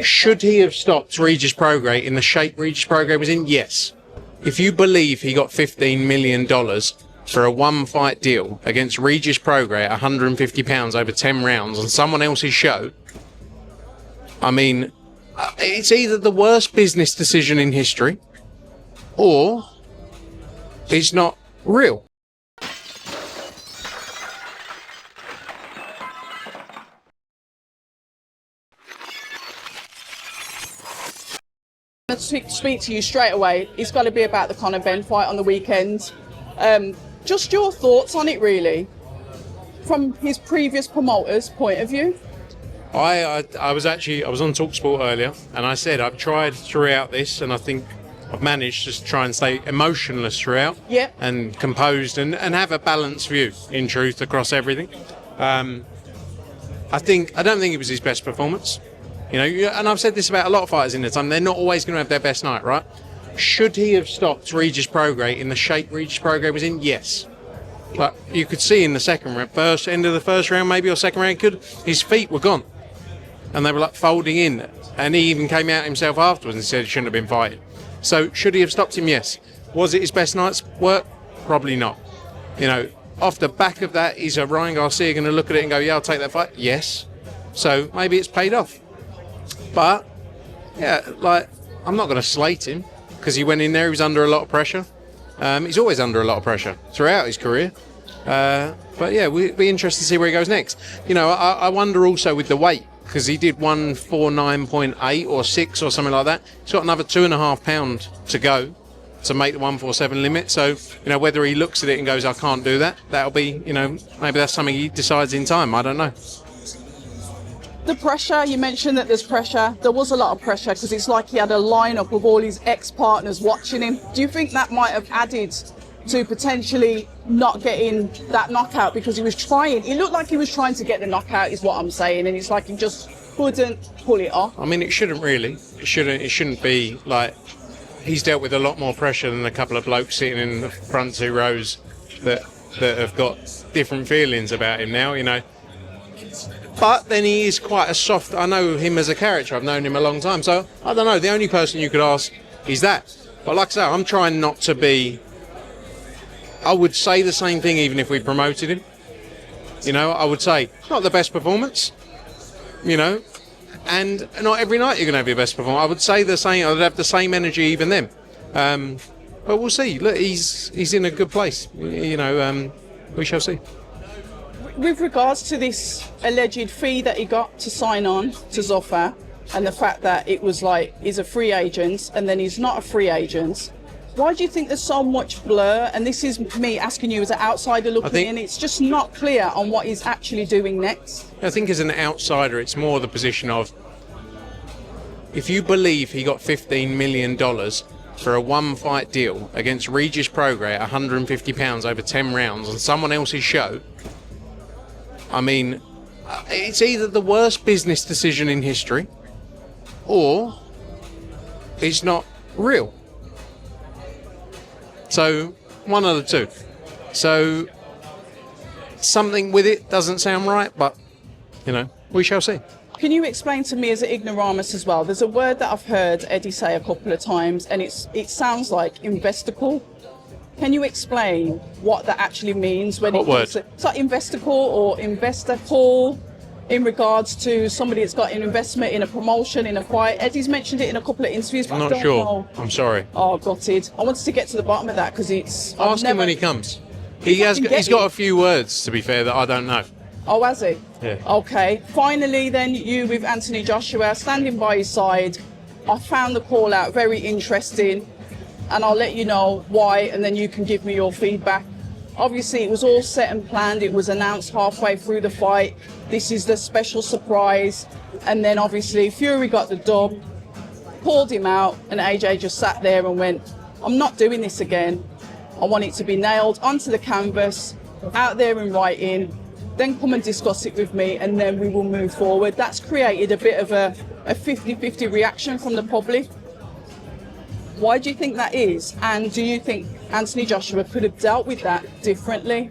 Should he have stopped Regis Prograis in the shape Regis Prograis was in? Yes. If you believe he got $15 million for a one-fight deal against Regis Prograis at £150 over 10 rounds on someone else's show, I mean, it's either the worst business decision in history or it's not real. To speak to you straight away, it's got to be about the Conor Benn fight on the weekend. Just your thoughts on it, really, from his previous promoter's point of view. I was on TalkSport earlier, and I said I've tried throughout this, and I think I've managed to try and stay emotionless throughout, and composed, and have a balanced view, in truth, across everything. I don't think it was his best performance. You know, and I've said this about a lot of fighters in the time, they're not always going to have their best night, right? Should he have stopped Regis Prograis in the shape Regis Prograis was in? Yes. But you could see in the end of the first round, maybe, or second round, his feet were gone. And they were like folding in. And he even came out himself afterwards and said he shouldn't have been fighting. So should he have stopped him? Yes. Was it his best night's work? Probably not. You know, off the back of that, is a Ryan Garcia going to look at it and go, yeah, I'll take that fight? Yes. So maybe it's paid off. But, yeah, like, I'm not going to slate him because he went in there, he was under a lot of pressure. He's always under a lot of pressure throughout his career. But, yeah, we'll be interested to see where he goes next. You know, I wonder also with the weight, because he did 149.8 or 6 or something like that. He's got another 2.5 pounds to go to make the 147 limit. So, you know, whether he looks at it and goes, I can't do that, that'll be, you know, maybe that's something he decides in time. I don't know. The pressure, you mentioned that there's pressure. There was a lot of pressure because it's like he had a lineup of all his ex-partners watching him. Do you think that might have added to potentially not getting that knockout because he was trying? It looked like he was trying to get the knockout, is what I'm saying, and it's like he just couldn't pull it off. I mean, it shouldn't really. It shouldn't be like he's dealt with a lot more pressure than a couple of blokes sitting in the front two rows that have got different feelings about him now, you know. But then he is quite a soft. I know him as a character. I've known him a long time. So, I don't know. The only person you could ask is that. But like I say, I'm trying not to be... I would say the same thing even if we promoted him. You know, I would say, not the best performance. You know, and not every night you're going to have your best performance. I would say the same. I'd have the same energy even then. But we'll see. Look, he's in a good place. You know, we shall see. With regards to this alleged fee that he got to sign on to Zoffa, and the fact that it was like he's a free agent and then he's not a free agent, why do you think there's so much blur? And this is me asking you as an outsider looking in. It's just not clear on what he's actually doing next. I think as an outsider, it's more the position of, if you believe he got $15 million for a one-fight deal against Regis Prograis at £150 over 10 rounds on someone else's show, I mean, it's either the worst business decision in history or it's not real. So, one of the two. So, something with it doesn't sound right, but, you know, we shall see. Can you explain to me as an ignoramus as well? There's a word that I've heard Eddie say a couple of times, and it sounds like investicle. Can you explain what that actually means? What word? It's like investicle or investor call in regards to somebody that's got an investment in a promotion, in a fight. Eddie's mentioned it in a couple of interviews, but I'm not sure. I'm sorry. Oh, got it. I wanted to get to the bottom of that because it's... Ask him when he comes. He's got a few words, to be fair, that I don't know. Oh, has he? Yeah. Okay. Finally, then, you with Anthony Joshua standing by his side. I found the call out very interesting, and I'll let you know why, and then you can give me your feedback. Obviously, it was all set and planned. It was announced halfway through the fight. This is the special surprise. And then, obviously, Fury got the dub, pulled him out, and AJ just sat there and went, I'm not doing this again. I want it to be nailed onto the canvas, out there in writing, then come and discuss it with me, and then we will move forward. That's created a bit of a 50-50 reaction from the public. Why do you think that is? And do you think Anthony Joshua could have dealt with that differently?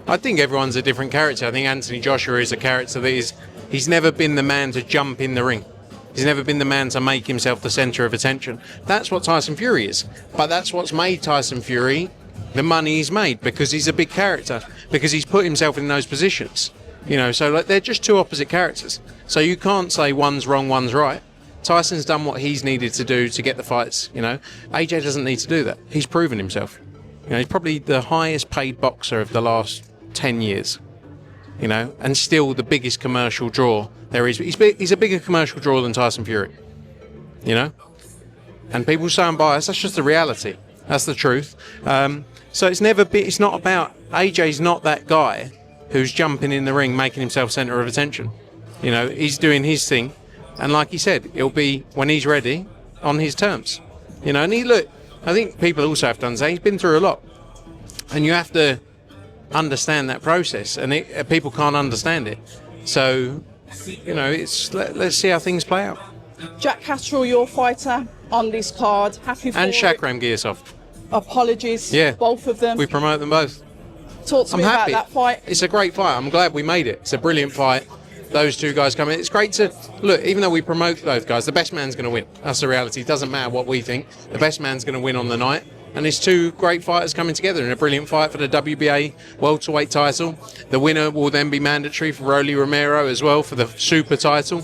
I think everyone's a different character. I think Anthony Joshua is a character that he's never been the man to jump in the ring. He's never been the man to make himself the centre of attention. That's what Tyson Fury is. But that's what's made Tyson Fury the money he's made, because he's a big character, because he's put himself in those positions. You know, so like, they're just two opposite characters. So you can't say one's wrong, one's right. Tyson's done what he's needed to do to get the fights, you know. AJ doesn't need to do that. He's proven himself. You know, he's probably the highest paid boxer of the last 10 years. You know, and still the biggest commercial draw there is. He's a bigger commercial draw than Tyson Fury. You know? And people say I'm biased. That's just the reality. That's the truth. So it's not about, AJ's not that guy who's jumping in the ring, making himself centre of attention. You know, he's doing his thing. And like he said, it'll be, when he's ready, on his terms. You know, and I think people also have to understand, he's been through a lot. And you have to understand that process, and people can't understand it. So, you know, let's see how things play out. Jack Catterall, your fighter on this card. Happy for And it. Shakram Giasov. Apologies, Yeah. both of them. We promote them both. Talk to me about that fight. It's a great fight. I'm glad we made it. It's a brilliant fight. Those two guys come in. It's great to look, even though we promote both guys, the best man's going to win. That's the reality. It doesn't matter what we think. The best man's going to win on the night. And it's two great fighters coming together in a brilliant fight for the WBA welterweight title. The winner will then be mandatory for Rolly Romero as well for the super title,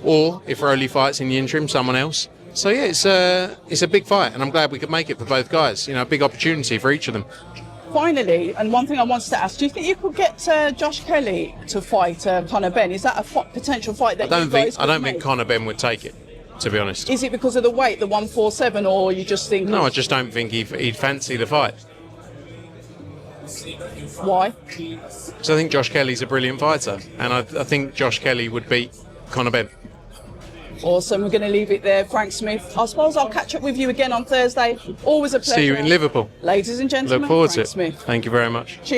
or if Rolly fights in the interim, someone else. So yeah, it's a big fight, and I'm glad we could make it for both guys. You know, a big opportunity for each of them. Finally, and one thing I wanted to ask, do you think you could get Josh Kelly to fight Conor Benn? Is that a potential fight that I you guys could don't make? think Conor Benn would take it, to be honest. Is it because of the weight, the 147, or you just think... No, I just don't think he'd fancy the fight. Why? Because I think Josh Kelly's a brilliant fighter, and I think Josh Kelly would beat Conor Benn. Awesome, we're going to leave it there. Frank Smith, I suppose I'll catch up with you again on Thursday. Always a pleasure. See you in Liverpool. Ladies and gentlemen, Look forward Frank to it. Smith. Thank you very much. Cheers.